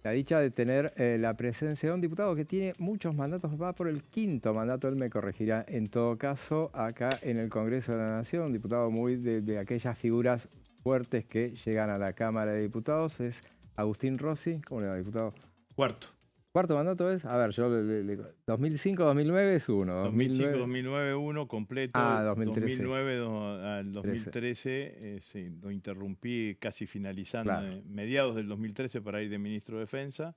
La dicha de tener la presencia de un diputado que tiene muchos mandatos, va por el quinto mandato, él me corregirá en todo caso, acá en el Congreso de la Nación, un diputado muy de aquellas figuras fuertes que llegan a la Cámara de Diputados, es Agustín Rossi. ¿Cómo le va, diputado? Cuarto. ¿Cuarto mandato es? A ver, yo 2005-2009 es uno, 2009... 2005-2009 uno completo, Ah, 2013. 2009 al 13, 2013 sí, lo interrumpí casi finalizando claro. mediados del 2013 para ir de ministro de Defensa.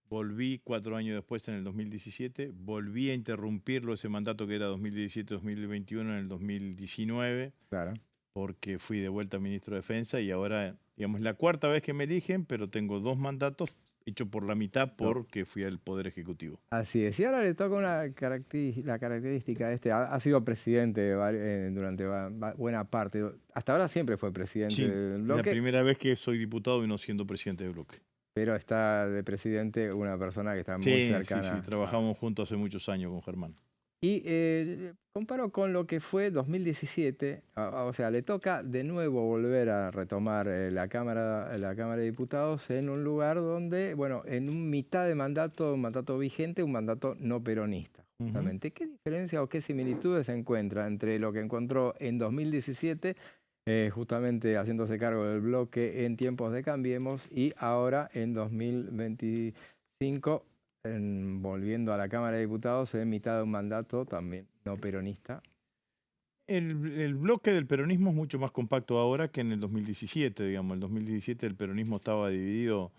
Volví 4 años después en el 2017, volví a interrumpirlo ese mandato que era 2017-2021 en el 2019 Claro. porque fui de vuelta ministro de Defensa y ahora, digamos, la cuarta vez que me eligen, pero tengo 2 mandatos hechos por la mitad porque fui al Poder Ejecutivo. Así es. Y ahora le toca la característica de este. Ha sido presidente durante buena parte. Hasta ahora siempre fue presidente Sí, del es la bloque, primera vez que soy diputado y no siendo presidente del bloque. pero está de presidente una persona que está muy Sí, sí, sí, cercana trabajamos juntos hace muchos años con Germán. Y comparo con lo que fue 2017, o sea, le toca de nuevo volver a retomar la Cámara de Diputados en un lugar donde, bueno, en un mitad de mandato, un mandato vigente, un mandato no peronista, Ujú. justamente. ¿Qué diferencia o qué similitudes se encuentra entre lo que encontró en 2017, justamente haciéndose cargo del bloque en tiempos de Cambiemos, y ahora en 2025? Volviendo a la Cámara de Diputados en mitad de un mandato también no peronista. El bloque del peronismo es mucho más compacto ahora que en el 2017, digamos. En el 2017 el peronismo estaba dividido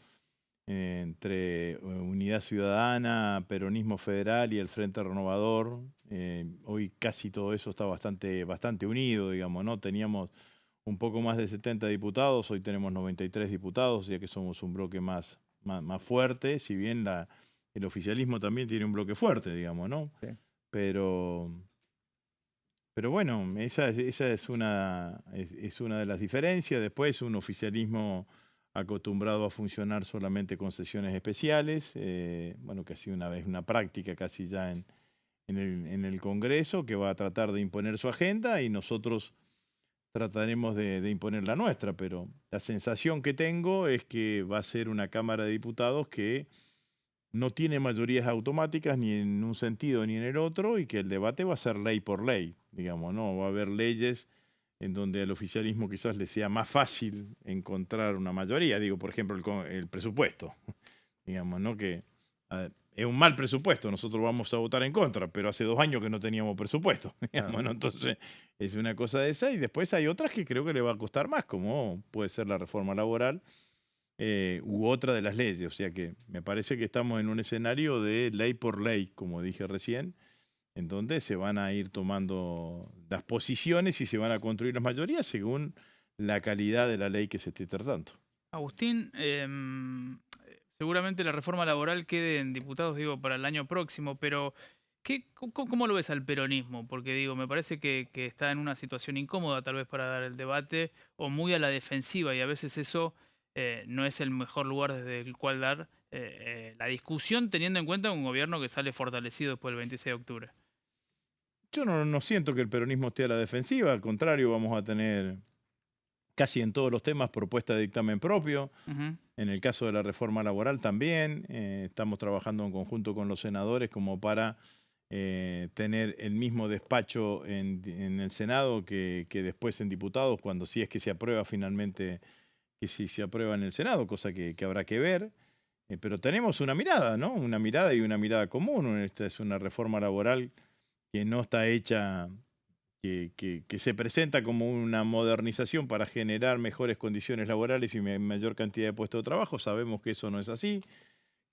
entre Unidad Ciudadana, Peronismo Federal y el Frente Renovador. Hoy casi todo eso está bastante unido, digamos, ¿no? Teníamos un poco más de 70 diputados, hoy tenemos 93 diputados, ya que somos un bloque más fuerte, si bien el oficialismo también tiene un bloque fuerte, digamos, ¿no? Sí. Pero, pero bueno, esa es una de las diferencias. Después, un oficialismo acostumbrado a funcionar solamente con sesiones especiales, bueno, que ha sido una práctica casi ya en el Congreso, que va a tratar de imponer su agenda y nosotros trataremos de imponer la nuestra, pero la sensación que tengo es que va a ser una Cámara de Diputados que no tiene mayorías automáticas ni en un sentido ni en el otro y que el debate va a ser ley por ley, digamos, ¿no? Va a haber leyes en donde al oficialismo quizás le sea más fácil encontrar una mayoría, digo, por ejemplo, el presupuesto, digamos, ¿no? Que es un mal presupuesto, nosotros vamos a votar en contra, pero hace 2 años que no teníamos presupuesto, Claro. digamos, ¿no? Entonces es una cosa de esa y después hay otras que creo que le va a costar más, como puede ser la reforma laboral u otra de las leyes, o sea que me parece que estamos en un escenario de ley por ley, como dije recién, en donde se van a ir tomando las posiciones y se van a construir las mayorías según la calidad de la ley que se esté tratando. Agustín, seguramente la reforma laboral quede en diputados, digo, para el año próximo, pero ¿cómo lo ves al peronismo? Porque digo, me parece que está en una situación incómoda tal vez para dar el debate o muy a la defensiva y a veces eso no es el mejor lugar desde el cual dar la discusión teniendo en cuenta un gobierno que sale fortalecido después del 26 de octubre. Yo no siento que el peronismo esté a la defensiva, al contrario, vamos a tener casi en todos los temas propuesta de dictamen propio. Ujú. En el caso de la reforma laboral también, estamos trabajando en conjunto con los senadores como para tener el mismo despacho en el Senado que después en diputados, cuando sí es que se aprueba finalmente, que sí se aprueba en el Senado, cosa que habrá que ver. Pero tenemos una mirada, ¿no? Una mirada y una mirada común. Esta es una reforma laboral que no está hecha que se presenta como una modernización para generar mejores condiciones laborales y mayor cantidad de puestos de trabajo. Sabemos que eso no es así,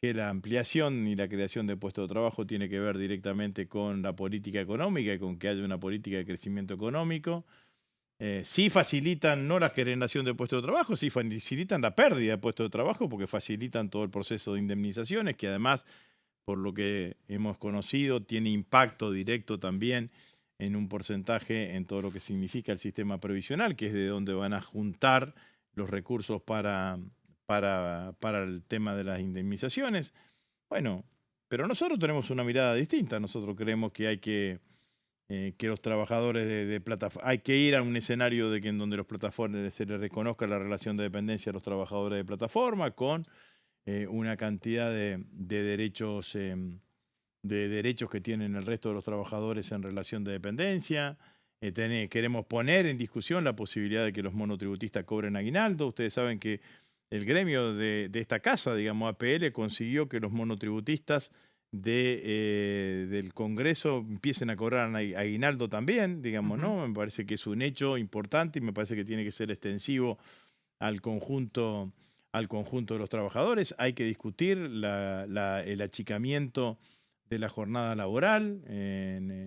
que la ampliación y la creación de puestos de trabajo tiene que ver directamente con la política económica y con que haya una política de crecimiento económico. Sí facilitan no la generación de puestos de trabajo, sí facilitan la pérdida de puestos de trabajo porque facilitan todo el proceso de indemnizaciones, que además, por lo que hemos conocido, tiene impacto directo también en un porcentaje en todo lo que significa el sistema previsional, que es de donde van a juntar los recursos para el tema de las indemnizaciones. Bueno, pero nosotros tenemos una mirada distinta. Nosotros creemos que hay que los trabajadores de plataforma, hay que ir a un escenario de que en donde los plataformas se les reconozca la relación de dependencia a los trabajadores de plataforma con una cantidad de derechos que tienen el resto de los trabajadores en relación de dependencia. Queremos poner en discusión la posibilidad de que los monotributistas cobren aguinaldo. Ustedes saben que el gremio de esta casa, digamos APL, consiguió que los monotributistas del Congreso empiecen a cobrar aguinaldo también, digamos, ¿no? Me parece que es un hecho importante y me parece que tiene que ser extensivo al conjunto de los trabajadores. Hay que discutir el achicamiento de la jornada laboral.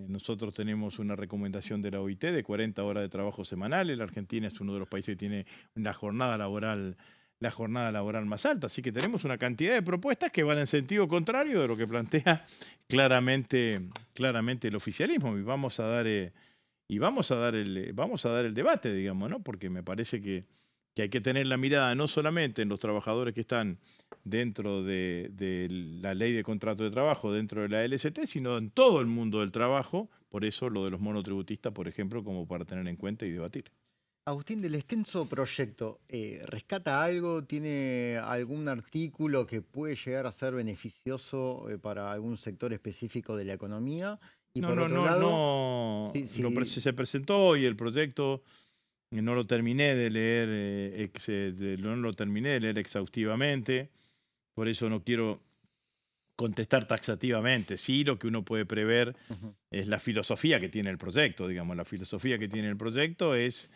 Nosotros tenemos una recomendación de la OIT de 40 horas de trabajo semanales. La Argentina es uno de los países que tiene la jornada laboral más alta. Así que tenemos una cantidad de propuestas que van en sentido contrario de lo que plantea claramente el oficialismo. Y vamos a dar el debate, digamos, ¿no? Porque me parece que hay que tener la mirada no solamente en los trabajadores que están dentro de la ley de contrato de trabajo, dentro de la LST, sino en todo el mundo del trabajo. Por eso lo de los monotributistas, por ejemplo, como para tener en cuenta y debatir. Agustín, del extenso proyecto, ¿rescata algo? ¿Tiene algún artículo que puede llegar a ser beneficioso para algún sector específico de la economía? Y por otro lado, se presentó hoy el proyecto. No lo terminé de leer, exhaustivamente, por eso no quiero contestar taxativamente. Sí, lo que uno puede prever es la filosofía que tiene el proyecto, digamos. La filosofía que tiene el proyecto es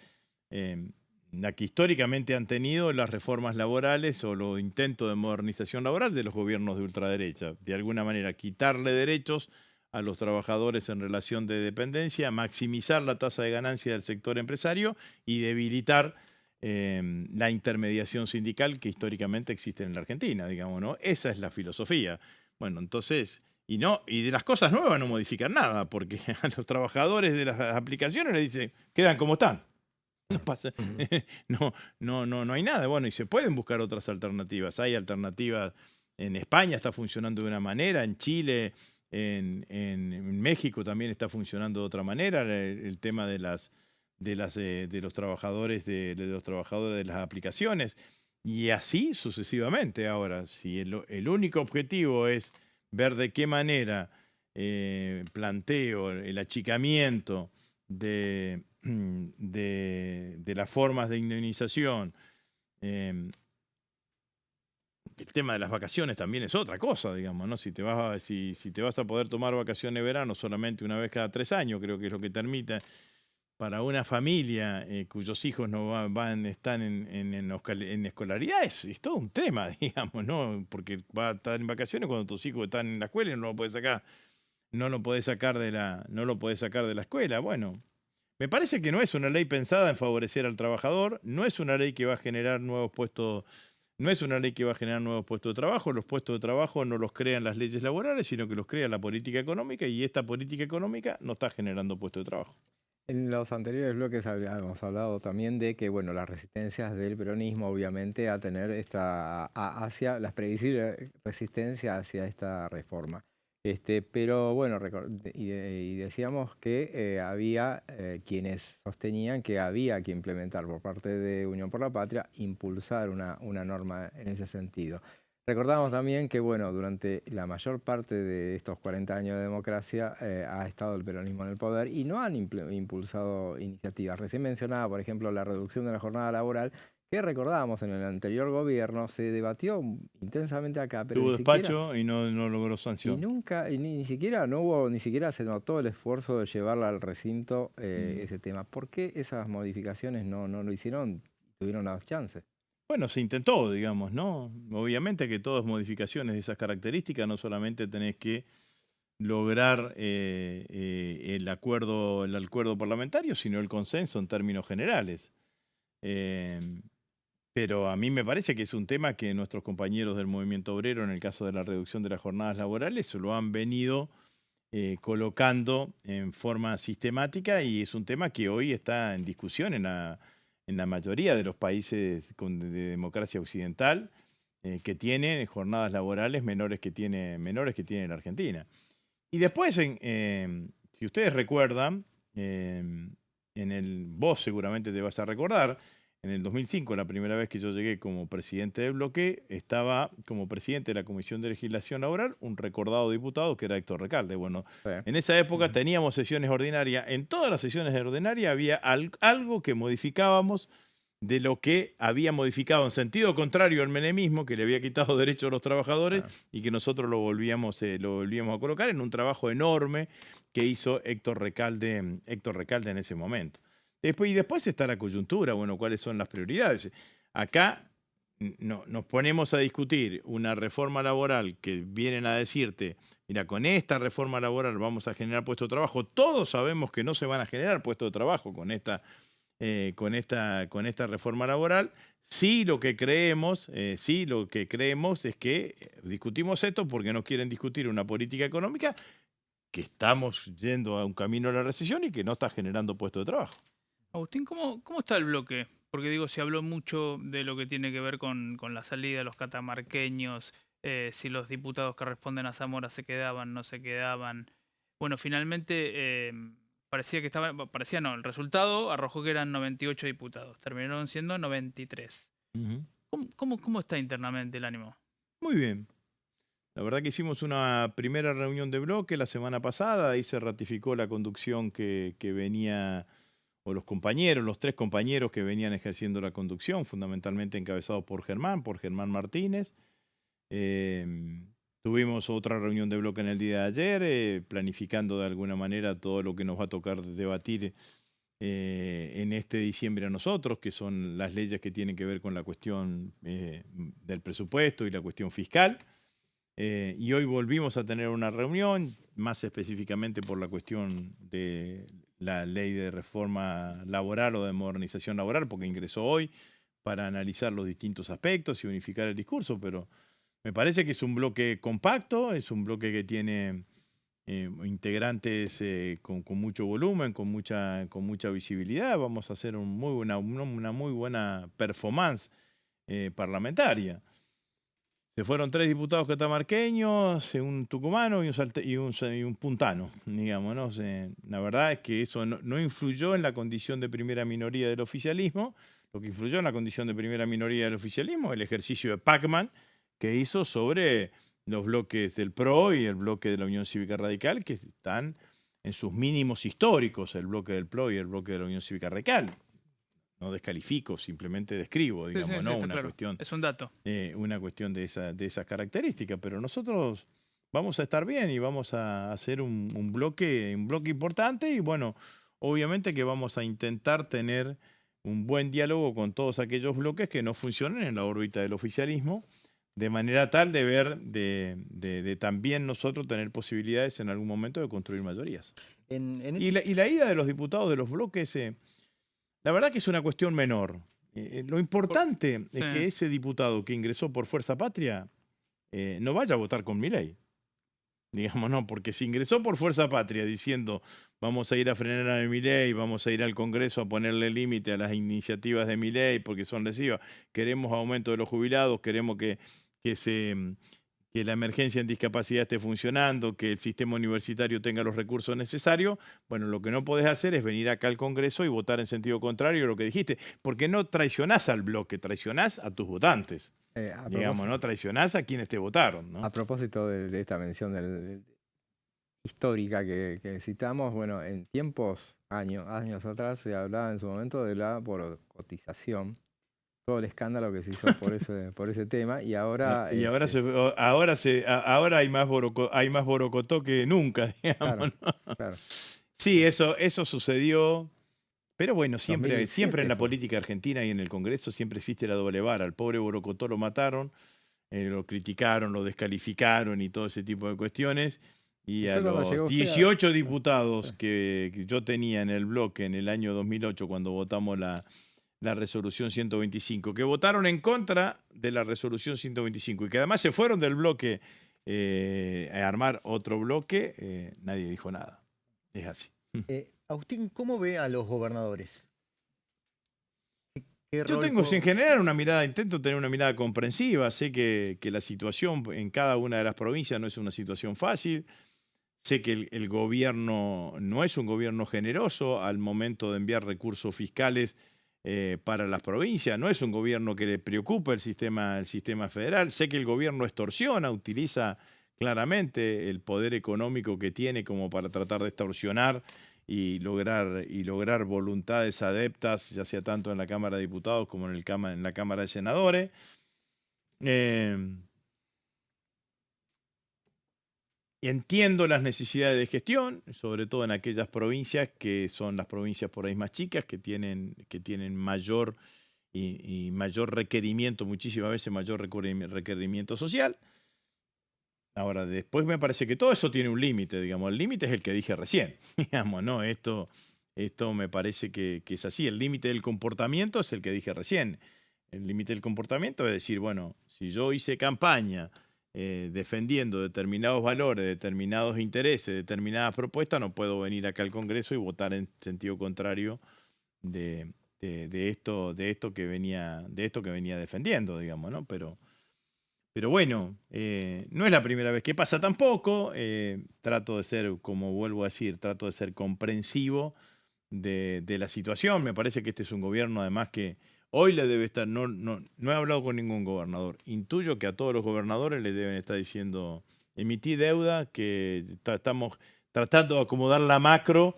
la que históricamente han tenido las reformas laborales o los intentos de modernización laboral de los gobiernos de ultraderecha. De alguna manera, quitarle derechos a los trabajadores en relación de dependencia, maximizar la tasa de ganancia del sector empresario y debilitar la intermediación sindical que históricamente existe en la Argentina, digamos, ¿no? Esa es la filosofía. Bueno, entonces, y de las cosas nuevas no modifican nada, porque a los trabajadores de las aplicaciones les dicen, quedan como están. No pasa, no hay nada. Bueno, y se pueden buscar otras alternativas. Hay alternativas. En España está funcionando de una manera, en Chile, en México también está funcionando de otra manera. El tema de los trabajadores de las aplicaciones. Y así sucesivamente. Ahora, si el único objetivo es ver de qué manera planteo el achicamiento de las formas de indemnización, el tema de las vacaciones también es otra cosa, digamos, ¿no? Si te vas a poder tomar vacaciones de verano solamente una vez cada 3 años, creo que es lo que permite para una familia cuyos hijos no están en escolaridad, es todo un tema, digamos, ¿no? Porque va a estar en vacaciones cuando tus hijos están en la escuela y no lo puedes sacar de la escuela. Bueno, me parece que no es una ley pensada en favorecer al trabajador, no es una ley que va a generar nuevos puestos. No es una ley que va a generar nuevos puestos de trabajo. Los puestos de trabajo no los crean las leyes laborales, sino que los crea la política económica, y esta política económica no está generando puestos de trabajo. En los anteriores bloques habíamos hablado también de que, bueno, las resistencias del peronismo, obviamente, a tener hacia las previsibles resistencias hacia esta reforma. Pero bueno, y decíamos que había quienes sostenían que había que implementar por parte de Unión por la Patria, impulsar una norma en ese sentido. Recordamos también que, bueno, durante la mayor parte de estos 40 años de democracia ha estado el peronismo en el poder y no han impulsado iniciativas. Recién mencionaba, por ejemplo, la reducción de la jornada laboral, que recordábamos en el anterior gobierno, se debatió intensamente acá, pero tuvo despacho y no logró sanción. Y nunca, ni siquiera se notó el esfuerzo de llevarla al recinto ese tema. ¿Por qué esas modificaciones no lo hicieron? Tuvieron las chances. Bueno, se intentó, digamos, ¿no? Obviamente que todas modificaciones de esas características no solamente tenés que lograr el acuerdo parlamentario, sino el consenso en términos generales. Pero a mí me parece que es un tema que nuestros compañeros del movimiento obrero, en el caso de la reducción de las jornadas laborales, lo han venido colocando en forma sistemática, y es un tema que hoy está en discusión en la mayoría de los países de democracia occidental, que tienen jornadas laborales menores que tiene la Argentina. Y después, si ustedes recuerdan, vos seguramente te vas a recordar, en el 2005, la primera vez que yo llegué como presidente del bloque, estaba como presidente de la Comisión de Legislación Laboral un recordado diputado que era Héctor Recalde. Bueno, Sí. en esa época teníamos sesiones ordinarias. En todas las sesiones ordinarias había algo que modificábamos de lo que había modificado en sentido contrario al menemismo, que le había quitado derechos a los trabajadores, Claro. y que nosotros lo volvíamos a colocar en un trabajo enorme que hizo Héctor Recalde en ese momento. Después está la coyuntura, bueno, cuáles son las prioridades. Acá nos ponemos a discutir una reforma laboral que vienen a decirte, mira, con esta reforma laboral vamos a generar puestos de trabajo. Todos sabemos que no se van a generar puestos de trabajo con esta reforma laboral. Sí lo que creemos es que discutimos esto porque no quieren discutir una política económica, que estamos yendo a un camino a la recesión y que no está generando puestos de trabajo. Agustín, ¿cómo está el bloque? Porque digo, se habló mucho de lo que tiene que ver con la salida de los catamarqueños, si los diputados que responden a Zamora se quedaban, no se quedaban. Bueno, finalmente parecía que parecía no, el resultado arrojó que eran 98 diputados, terminaron siendo 93. ¿Cómo está internamente el ánimo? Muy bien. La verdad que hicimos una primera reunión de bloque la semana pasada, ahí se ratificó la conducción que venía, o los tres compañeros que venían ejerciendo la conducción, fundamentalmente encabezados por Germán Martínez. Tuvimos otra reunión de bloque en el día de ayer, planificando de alguna manera todo lo que nos va a tocar debatir en este diciembre a nosotros, que son las leyes que tienen que ver con la cuestión del presupuesto y la cuestión fiscal. Y hoy volvimos a tener una reunión, más específicamente por la cuestión de la ley de reforma laboral o de modernización laboral, porque ingresó hoy para analizar los distintos aspectos y unificar el discurso, pero me parece que es un bloque compacto, es un bloque que tiene integrantes con mucho volumen, con mucha visibilidad. Vamos a hacer una muy buena performance parlamentaria. Se fueron 3 diputados catamarqueños, un tucumano y un puntano, digamos, ¿no? La verdad es que eso no influyó en la condición de primera minoría del oficialismo. Lo que influyó en la condición de primera minoría del oficialismo es el ejercicio de Pacman que hizo sobre los bloques del PRO y el bloque de la Unión Cívica Radical, que están en sus mínimos históricos, el bloque del PRO y el bloque de la Unión Cívica Radical. No descalifico, simplemente describo, digamos, Sí, ¿no? está claro. Es un dato. Una cuestión de esas características, pero nosotros vamos a estar bien y vamos a hacer un bloque importante y bueno, obviamente que vamos a intentar tener un buen diálogo con todos aquellos bloques que no funcionen en la órbita del oficialismo, de manera tal de ver, de también nosotros tener posibilidades en algún momento de construir mayorías. Y la ida de los diputados de los bloques, la verdad que es una cuestión menor. Lo importante es que ese diputado que ingresó por Fuerza Patria no vaya a votar con Milei. Digamos, no, porque si ingresó por Fuerza Patria diciendo vamos a ir a frenar a Milei, vamos a ir al Congreso a ponerle límite a las iniciativas de Milei porque son lesivas, queremos aumento de los jubilados, queremos que la emergencia en discapacidad esté funcionando, que el sistema universitario tenga los recursos necesarios, bueno, lo que no podés hacer es venir acá al Congreso y votar en sentido contrario a lo que dijiste, porque no traicionás al bloque, traicionás a tus votantes. Digamos, no traicionás a quienes te votaron, ¿no? A propósito de esta mención histórica que citamos, bueno, en años atrás, se hablaba en su momento de la cotización, todo el escándalo que se hizo por ese tema, y ahora... Y ahora hay más borocotó que nunca, digamos, claro, ¿no? claro. Sí, eso sucedió, pero bueno, siempre 2007 en la fue. política argentina y en el Congreso siempre existe la doble vara. Al pobre borocotó lo mataron, lo criticaron, lo descalificaron y todo ese tipo de cuestiones. Y a los 18 diputados que yo tenía en el bloque en el año 2008, cuando votamos la resolución 125, que votaron en contra de la resolución 125 y que además se fueron del bloque a armar otro bloque, nadie dijo nada. Es así. Agustín, ¿cómo ve a los gobernadores? Yo tengo en general intento tener una mirada comprensiva. Sé que la situación en cada una de las provincias no es una situación fácil. Sé que el gobierno no es un gobierno generoso al momento de enviar recursos fiscales para las provincias. No es un gobierno que le preocupe el sistema federal. Sé que el gobierno extorsiona, utiliza claramente el poder económico que tiene como para tratar de extorsionar y lograr voluntades adeptas, ya sea tanto en la Cámara de Diputados como en la Cámara de Senadores. Entiendo las necesidades de gestión, sobre todo en aquellas provincias que son las provincias por ahí más chicas, que tienen mayor y mayor requerimiento, muchísimas veces mayor requerimiento social. Ahora, después me parece que todo eso tiene un límite, digamos. El límite es el que dije recién, digamos, ¿no? Esto me parece que es así. El límite del comportamiento es el que dije recién. El límite del comportamiento es decir, bueno, si yo hice campaña defendiendo determinados valores, determinados intereses, determinadas propuestas, no puedo venir acá al Congreso y votar en sentido contrario de esto que venía defendiendo, digamos, ¿no? Pero bueno, no es la primera vez que pasa tampoco. Trato de ser, como vuelvo a decir, trato de ser comprensivo de la situación. Me parece que este es un gobierno, además, que hoy le debe estar, no he hablado con ningún gobernador. Intuyo que a todos los gobernadores les deben estar diciendo, emití deuda, que estamos tratando de acomodar la macro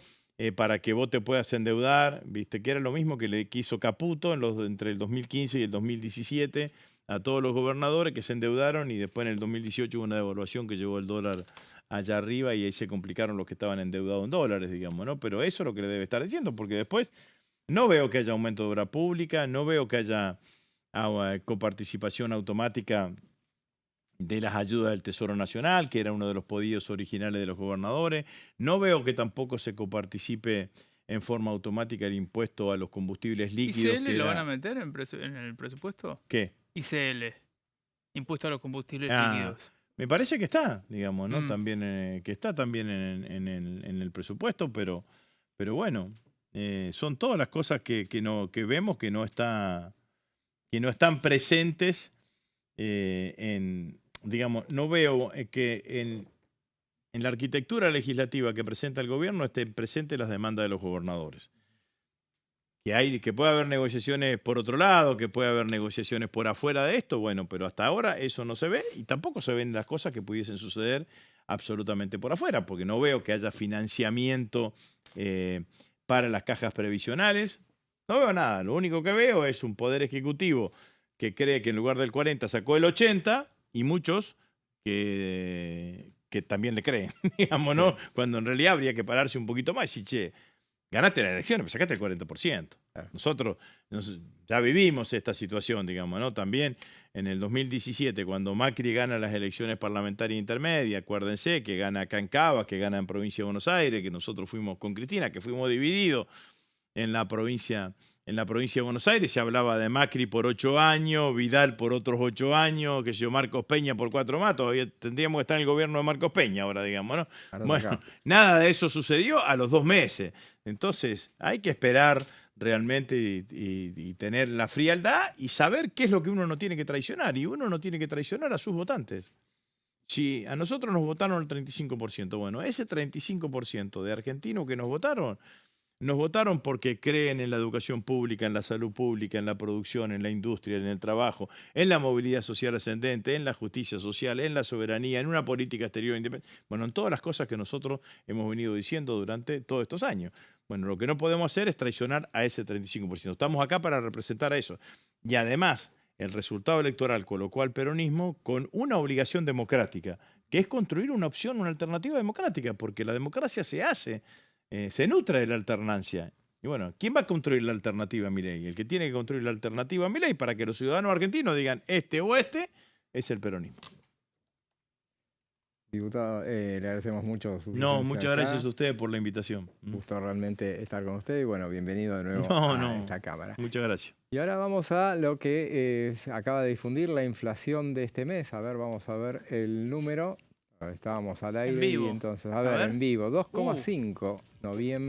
para que vos te puedas endeudar, viste, que era lo mismo que le hizo Caputo entre el 2015 y el 2017 a todos los gobernadores que se endeudaron, y después en el 2018 hubo una devaluación que llevó el dólar allá arriba y ahí se complicaron los que estaban endeudados en dólares, digamos, ¿no? Pero eso es lo que le debe estar diciendo, porque después no veo que haya aumento de obra pública, no veo que haya coparticipación automática de las ayudas del Tesoro Nacional, que era uno de los pedidos originales de los gobernadores. No veo que tampoco se coparticipe en forma automática el impuesto a los combustibles líquidos. ¿ICL lo van a meter en el presupuesto? ¿Qué? ICL, impuesto a los combustibles Ah, líquidos. me parece que está, digamos, ¿no? También, que está también en el presupuesto, pero bueno, son todas las cosas que vemos que no están presentes digamos, no veo que en la arquitectura legislativa que presenta el gobierno estén presentes las demandas de los gobernadores. Que puede haber negociaciones por otro lado, que puede haber negociaciones por afuera de esto, bueno, pero hasta ahora eso no se ve, y tampoco se ven las cosas que pudiesen suceder absolutamente por afuera, porque no veo que haya financiamiento para las cajas previsionales. No veo nada, lo único que veo es un poder ejecutivo que cree que en lugar del 40 sacó el 80, y muchos que también le creen, digamos, ¿no? Cuando en realidad habría que pararse un poquito más y decir, che, ganaste las elecciones, pero sacaste el 40%. Nosotros ya vivimos esta situación, digamos, ¿no? También en el 2017, cuando Macri gana las elecciones parlamentarias intermedias, acuérdense que gana acá en Cava, que gana en Provincia de Buenos Aires, que nosotros fuimos con Cristina, que fuimos divididos en la provincia de Buenos Aires. Se hablaba de Macri por 8 años, Vidal por otros 8 años, que yo, Marcos Peña por 4 más. Todavía tendríamos que estar en el gobierno de Marcos Peña ahora, digamos, ¿no? Bueno, nada de eso sucedió a los 2 meses. Entonces, hay que esperar realmente y tener la frialdad y saber qué es lo que uno no tiene que traicionar. Y uno no tiene que traicionar a sus votantes. Si a nosotros nos votaron el 35%, bueno, ese 35% de argentinos que nos votaron porque creen en la educación pública, en la salud pública, en la producción, en la industria, en el trabajo, en la movilidad social ascendente, en la justicia social, en la soberanía, en una política exterior independiente. Bueno, en todas las cosas que nosotros hemos venido diciendo durante todos estos años. Bueno, lo que no podemos hacer es traicionar a ese 35%. Estamos acá para representar a eso. Y además, el resultado electoral colocó al peronismo con una obligación democrática, que es construir una opción, una alternativa democrática, porque la democracia se hace, se nutre de la alternancia. Y bueno, ¿quién va a construir la alternativa a Milei? El que tiene que construir la alternativa a Milei para que los ciudadanos argentinos digan este o este es el peronismo. Diputado, le agradecemos mucho su No, presencia muchas acá. gracias a ustedes por la invitación. Gusto realmente estar con usted y bueno, bienvenido de nuevo a esta cámara. Muchas gracias. Y ahora vamos a lo que se acaba de difundir, la inflación de este mes. A ver, vamos a ver el número. Estábamos al aire En vivo. y entonces, a ver, en vivo, 2,5 noviembre.